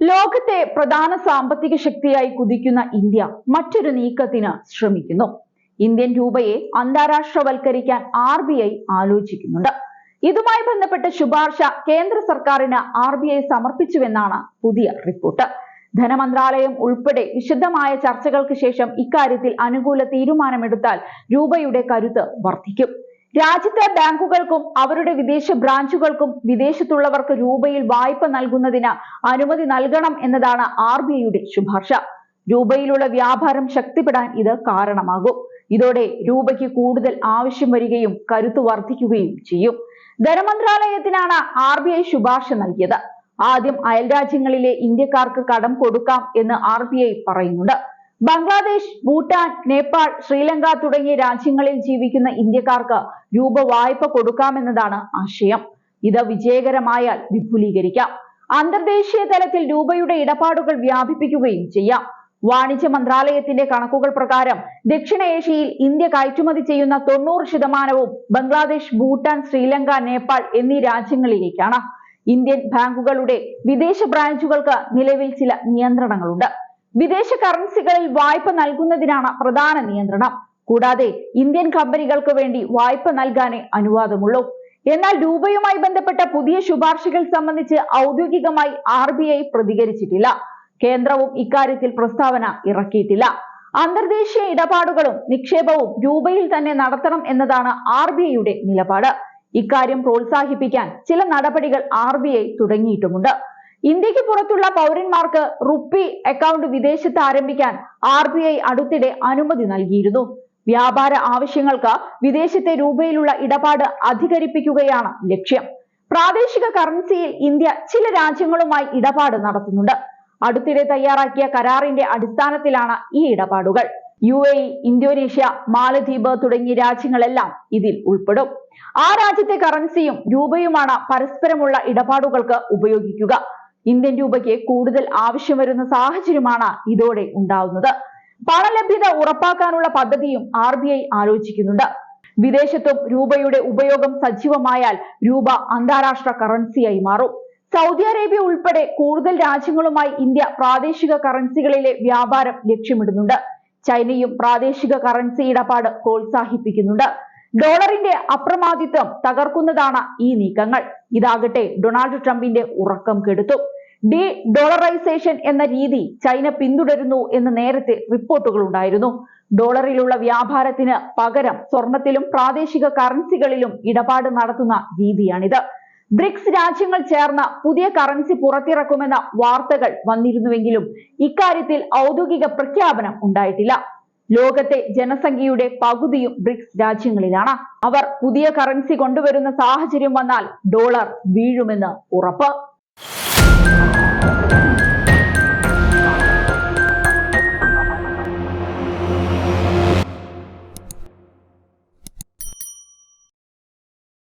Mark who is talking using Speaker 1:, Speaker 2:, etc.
Speaker 1: ലോകത്തെ പ്രധാന സാമ്പത്തിക ശക്തിയായി കുതിക്കുന്ന ഇന്ത്യ മറ്റൊരു നീക്കത്തിന് ശ്രമിക്കുന്നു. ഇന്ത്യൻ രൂപയെ അന്താരാഷ്ട്രവൽക്കരിക്കാൻ RBI ആലോചിക്കുന്നുണ്ട്. ഇതുമായി ബന്ധപ്പെട്ട ശുപാർശ കേന്ദ്ര സർക്കാരിന് RBI സമർപ്പിച്ചുവെന്നാണ് പുതിയ റിപ്പോർട്ട്. ധനമന്ത്രാലയം ഉൾപ്പെടെ വിശദമായ ചർച്ചകൾക്ക് ശേഷം ഇക്കാര്യത്തിൽ അനുകൂല തീരുമാനമെടുത്താൽ രൂപയുടെ കരുത്ത് വർദ്ധിക്കും. രാജ്യത്തെ ബാങ്കുകൾക്കും അവരുടെ വിദേശ ബ്രാഞ്ചുകൾക്കും വിദേശത്തുള്ളവർക്ക് രൂപയിൽ വായ്പ നൽകുന്നതിന് അനുമതി നൽകണം എന്നതാണ് RBIയുടെ ശുപാർശ. രൂപയിലുള്ള വ്യാപാരം ശക്തിപ്പെടാൻ ഇത് കാരണമാകും. ഇതോടെ രൂപയ്ക്ക് കൂടുതൽ ആവശ്യം വരികയും കരുത്ത് വർദ്ധിക്കുകയും ചെയ്യും. ധനമന്ത്രാലയത്തിനാണ് RBI ശുപാർശ നൽകിയത്. ആദ്യം അയൽരാജ്യങ്ങളിലെ ഇന്ത്യക്കാർക്ക് കടം കൊടുക്കാം എന്ന് RBI പറയുന്നുണ്ട്. ബംഗ്ലാദേശ്, ഭൂട്ടാൻ, നേപ്പാൾ, ശ്രീലങ്ക തുടങ്ങിയ രാജ്യങ്ങളിൽ ജീവിക്കുന്ന ഇന്ത്യക്കാർക്ക് രൂപ വായ്പ കൊടുക്കാമെന്നതാണ് ആശയം. ഇത് വിജയകരമായാൽ വിപുലീകരിക്കാം. അന്തർദേശീയ തലത്തിൽ രൂപയുടെ ഇടപാടുകൾ വ്യാപിപ്പിക്കുകയും ചെയ്യാം. വാണിജ്യ മന്ത്രാലയത്തിന്റെ കണക്കുകൾ പ്രകാരം ദക്ഷിണേഷ്യയിൽ ഇന്ത്യ കയറ്റുമതി ചെയ്യുന്ന 90% ബംഗ്ലാദേശ്, ഭൂട്ടാൻ, ശ്രീലങ്ക, നേപ്പാൾ എന്നീ രാജ്യങ്ങളിലേക്കാണ്. ഇന്ത്യൻ ബാങ്കുകളുടെ വിദേശ ബ്രാഞ്ചുകൾക്ക് നിലവിൽ ചില നിയന്ത്രണങ്ങളുണ്ട്. വിദേശ കറൻസികളിൽ വായ്പ നൽകുന്നതിനാണ് പ്രധാന നിയന്ത്രണം. കൂടാതെ ഇന്ത്യൻ കമ്പനികൾക്ക് വേണ്ടി വായ്പ നൽകാനേ അനുവാദമുള്ളൂ. എന്നാൽ രൂപയുമായി ബന്ധപ്പെട്ട പുതിയ ശുപാർശകൾ സംബന്ധിച്ച് ഔദ്യോഗികമായി RBI പ്രതികരിച്ചിട്ടില്ല. കേന്ദ്രവും ഇക്കാര്യത്തിൽ പ്രസ്താവന ഇറക്കിയിട്ടില്ല. അന്തർദേശീയ ഇടപാടുകളും നിക്ഷേപവും രൂപയിൽ തന്നെ നടത്തണം എന്നതാണ് RBIയുടെ നിലപാട്. ഇക്കാര്യം പ്രോത്സാഹിപ്പിക്കാൻ ചില നടപടികൾ RBI തുടങ്ങിയിട്ടുമുണ്ട്. ഇന്ത്യക്ക് പുറത്തുള്ള പൗരന്മാർക്ക് റുപ്പി അക്കൗണ്ട് വിദേശത്ത് ആരംഭിക്കാൻ RBI അടുത്തിടെ അനുമതി നൽകിയിരുന്നു. വ്യാപാര ആവശ്യങ്ങൾക്ക് വിദേശത്തെ രൂപയിലുള്ള ഇടപാട് അധികരിപ്പിക്കുകയാണ് ലക്ഷ്യം. പ്രാദേശിക കറൻസിയിൽ ഇന്ത്യ ചില രാജ്യങ്ങളുമായി ഇടപാട് നടത്തുന്നുണ്ട്. അടുത്തിടെ തയ്യാറാക്കിയ കരാറിന്റെ അടിസ്ഥാനത്തിലാണ് ഈ ഇടപാടുകൾ. UAE, ഇന്തോനേഷ്യ, മാലദ്വീപ് തുടങ്ങിയ രാജ്യങ്ങളെല്ലാം ഇതിൽ ഉൾപ്പെടും. ആ രാജ്യത്തെ കറൻസിയും രൂപയുമാണ് പരസ്പരമുള്ള ഇടപാടുകൾക്ക് ഉപയോഗിക്കുക. ഇന്ത്യൻ രൂപയ്ക്ക് കൂടുതൽ ആവശ്യം വരുന്ന സാഹചര്യമാണ് ഇതോടെ ഉണ്ടാവുന്നത്. പണലഭ്യത ഉറപ്പാക്കാനുള്ള പദ്ധതിയും RBI ആലോചിക്കുന്നുണ്ട്. വിദേശത്തും രൂപയുടെ ഉപയോഗം സജീവമായാൽ രൂപ അന്താരാഷ്ട്ര കറൻസിയായി മാറും. സൗദി അറേബ്യ ഉൾപ്പെടെ കൂടുതൽ രാജ്യങ്ങളുമായി ഇന്ത്യ പ്രാദേശിക കറൻസികളിലെ വ്യാപാരം ലക്ഷ്യമിടുന്നുണ്ട്. ചൈനയും പ്രാദേശിക കറൻസി ഇടപാട് പ്രോത്സാഹിപ്പിക്കുന്നുണ്ട്. ഡോളറിന്റെ അപ്രമാദിത്വം തകർക്കുന്നതാണ് ഈ നീക്കങ്ങൾ. ഇതാകട്ടെ ഡൊണാൾഡ് ട്രംപിന്റെ ഉറക്കം കെടുത്തും. ഡി ഡോളറൈസേഷൻ എന്ന രീതി ചൈന പിന്തുടരുന്നു എന്ന് നേരത്തെ റിപ്പോർട്ടുകൾ ഉണ്ടായിരുന്നു. ഡോളറിലുള്ള വ്യാപാരത്തിന് പകരം സ്വർണത്തിലും പ്രാദേശിക കറൻസികളിലും ഇടപാട് നടത്തുന്ന രീതിയാണിത്. ബ്രിക്സ് രാജ്യങ്ങൾ ചേർന്ന് പുതിയ കറൻസി പുറത്തിറക്കുമെന്ന വാർത്തകൾ വന്നിരുന്നുവെങ്കിലും ഇക്കാര്യത്തിൽ ഔദ്യോഗിക പ്രഖ്യാപനം ഉണ്ടായിട്ടില്ല. ലോകത്തെ ജനസംഖ്യയുടെ പകുതിയും ബ്രിക്സ് രാജ്യങ്ങളിലാണ്. അവർ പുതിയ കറൻസി കൊണ്ടുവരുന്ന സാഹചര്യം വന്നാൽ ഡോളർ വീഴുമെന്ന് ഉറപ്പ്.